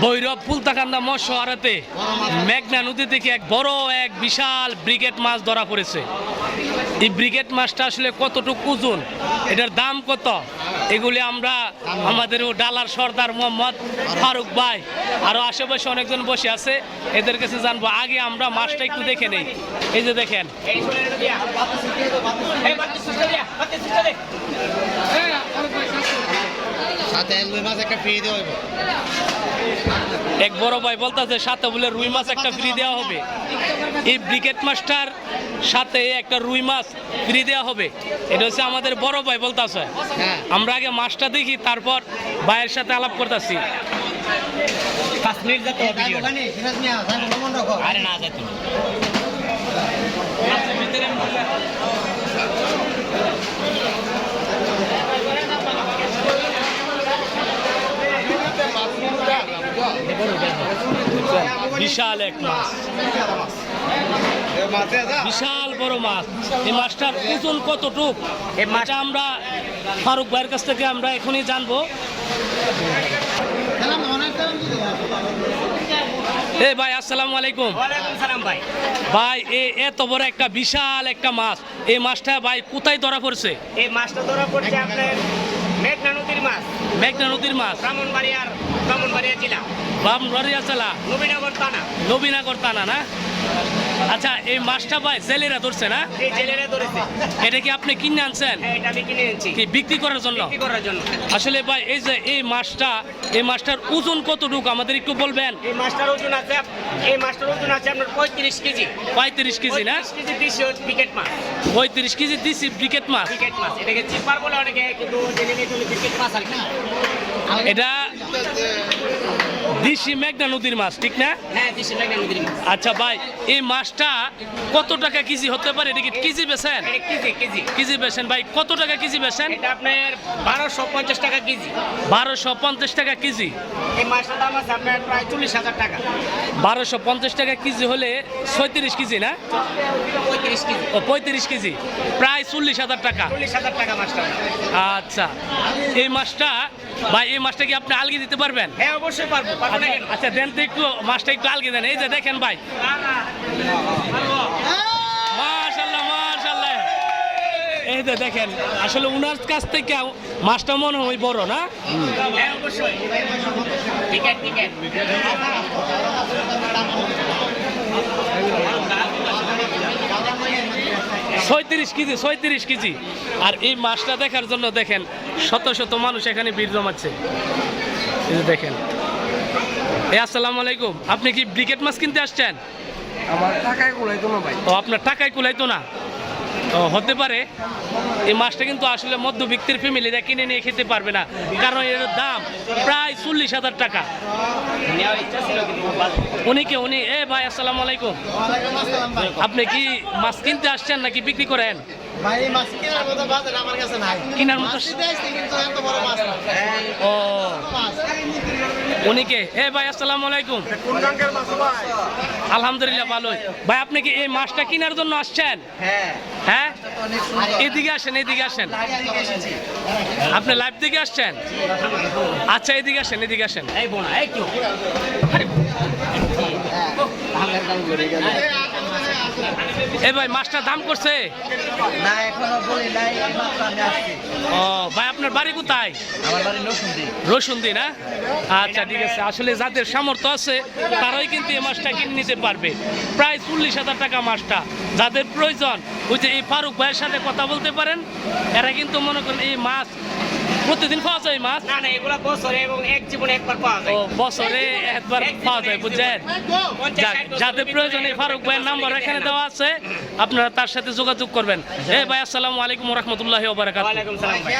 ভৈরব ফুলতাকান্দা মৎস্য আড়তে মেঘনা নদী থেকে এক বিশাল ব্রিগেড মাছ ধরা পড়েছে। এই ব্রিগেড মাছটা আসলে কতটুকু ওজন, এটার দাম কত, এগুলি আমরা আমাদের ডালার সর্দার মোহাম্মদ ফারুক ভাই আরও আশেপাশে অনেকজন বসে আছে, এদের কাছে জানবো। আগে আমরা মাছটা একটু দেখে নেই। এই যে দেখেন, এক বড় ভাই বলতেছে সাথে বলে রুই মাছ একটা ফ্রি দেওয়া হবে। এই ব্রিগেড মাছটার সাথে একটা রুই মাছ ফ্রি দেওয়া হবে, এটা হচ্ছে আমাদের বড় ভাই বলতেছে। আমরা আগে মাছটা দেখি, তারপর ভাইয়ের সাথে আলাপ করতেছি। বিশাল এক মাছ, বিশাল বড় মাছ। এই মাছটার ওজন কতটুক, এই মাছটা আমরা ফারুক ভাইয়ের কাছ থেকে আমরা এখনই জানবো। এ ভাই, আসসালামু আলাইকুম। ওয়ালাইকুম সালাম ভাই। ভাই এত বড় একটা বিশাল একটা মাছ, এই মাছটা ভাই কোথায় ধরা পড়ছে? এই মাছটা ধরা পড়ছে আপনার মেঘনা নদীর মাছ। মেঘনা নদীর মাছ, ব্রাহ্মণবাড়িয়া জেলা, ব্রাহ্মণবাড়িয়া জেলা, নবীনগর থানা না? আচ্ছা, এই মাছটা ভাই জেলেরা ধরছে না? এই জেলেরা ধরেছে। এটা কি আপনি কিনে আনছেন? হ্যাঁ, এটা আমি কিনে এনেছি। কি বিক্রি করার জন্য? বিক্রি করার জন্য। আসলে ভাই এই যে এই মাছটার ওজন কতটুকু আমাদের একটু বলবেন? এই মাছটার ওজন আছে আপনার 35 কেজি। 35 কেজি না? 35 কেজি দিছি ব্রিগেড মাছ। 35 কেজি দিছি ব্রিগেড মাছ। ব্রিগেড মাছ এটাকে চিপার বলে অনেকে, কিন্তু জেনে ব্রিগেড মাছ আর কি। এটা দিশি মেঘনা নদীর মাছ, ঠিক না? হ্যাঁ, দিশি মেঘনা নদীর মাছ। আচ্ছা ভাই, এই মাছটা কত টাকা কেজি হতে পারে? এটা কি কেজি বেচেন? কেজি বেচেন ভাই। কত টাকা কেজি বেচেন? এটা আপনার 1250 টাকা কেজি। 1250 টাকা কেজি। এই মাছটার দাম আছে আপনার প্রায় 40,000 টাকা। 1250 টাকা কেজি হলে 36 কেজি না? 35 কেজি। ও 35 কেজি, প্রায় 40,000 টাকা। 40,000 টাকা মাছটা। আচ্ছা, এই মাছটা ভাই, এই মাছটা কি আপনি আলগি দিতে পারবেন? হ্যাঁ, অবশ্যই পারবো। আচ্ছা দেন তো একটু, মাছটা একটু আলগি দেন। এই যে দেখেন ভাই, মাশাআল্লাহ মাশাআল্লাহ। এই যে দেখেন, আসলে উনার কাছ থেকে মাছটা মনে হয় বড় না? হ্যাঁ, অবশ্যই। Ticket 36 KG. আর এই মাছটা দেখার জন্য দেখেন শত শত মানুষ এখানে ভিড় জমাচ্ছে। এই যে দেখেন। আসসালামু আলাইকুম, আপনি কি ব্রিগেড মাছ কিনতে আসছেন? আমার টাকায় কুলাইতো না ভাই। ও, আপনার টাকায় কুলাইতো না? ও, হতে পারে। এই মাছটা কিন্তু আসলে মধ্যবিত্তের ফ্যামিলিরা কিনে নিয়ে খেতে পারবে না, কারণ এর দাম প্রায় 40,000 টাকা। উনি ভাই, আসসালামু আলাইকুম। আপনি কি মাছ কিনতে আসছেন নাকি বিক্রি করেন? কেনার মতো ও, উনিকে। ভাই, আসসালামু আলাইকুম। আলহামদুলিল্লাহ ভালোই। ভাই, আপনি কি এই মাছটা কেনার জন্য আসছেন? হ্যাঁ, এদিকে আসেন। আপনি লাইভ দিকে আসছেন? আচ্ছা, এদিকে আসেন। ভাই, মাছটার দাম করছে না, এখনো বলি নাই, মাত্র আমি আসছি। ও ভাই, আপনার বাড়ি কোথায়? আমার বাড়ি রসুনদি না? আচ্ছা, ঠিক আছে। আসলে যাদের সামর্থ্য আছে তারাই কিন্তু এই মাছটা কিনে নিতে পারবে। প্রায় 40,000 টাকা মাছটা। যাদের প্রয়োজন, ওই যে এই ফারুক ভাইয়ের সাথে কথা বলতে পারেন। এরা কিন্তু মনে করেন এই মাছ প্রতিদিন পাওয়া যায় মাছ? না, এগুলা বছরে এবং এক জীবনে একবার পাওয়া যায়। ও, বছরে একবার পাওয়া যায়, বুঝছেন? যাদের প্রয়োজন, এই ফারুক ভাইয়ের নাম্বার এখানে দেওয়া আছে, আপনারা তার সাথে যোগাযোগ করবেন। ভাই, আসসালামু আলাইকুম ওয়া রাহমাতুল্লাহি ওয়া বারাকাতুহু। ওয়ালাইকুম সালাম ভাই।